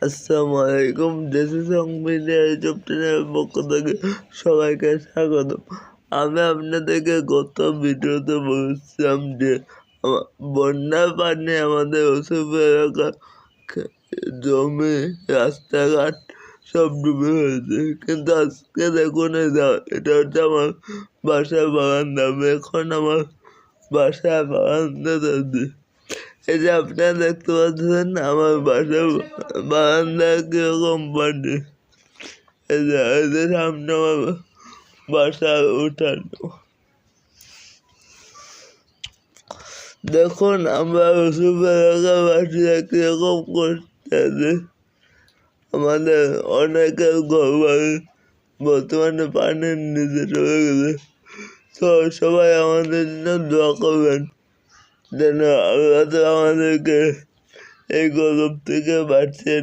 আসসালামু আলাইকুম। দেশি সং মিডিয়া ইউটিউব চ্যানেলের পক্ষ থেকে সবাইকে স্বাগতম। আমি আপনাদেরকে গত ভিডিওতে বলছিলাম যে বন্যার পানি আমাদের অসুখ এলাকা জমি রাস্তাঘাট সব ডুবে হয়েছে, কিন্তু আজকে দেখুন এটা হচ্ছে আমার বাসার বারান্দা। আমি এখন আমার বাসার বারান্দাতে আছি। এই যে আপনারা দেখতে পাচ্ছেন আমার বাসার বারান্দায় কিরকম পানি। এই যে সামনে আমার বাসার উঠানো। দেখুন আমরা ওসব এলাকাবাসীরা কিরকম করতে আছে। আমাদের অনেকের ঘর বাড়ি বর্তমানে পানির নিচে চলে গেছে। তো সবাই আমাদের জন্য দোয়া করবেন যেন আল্লাহ আমাদেরকে এই গরম থেকে বাঁচিয়ে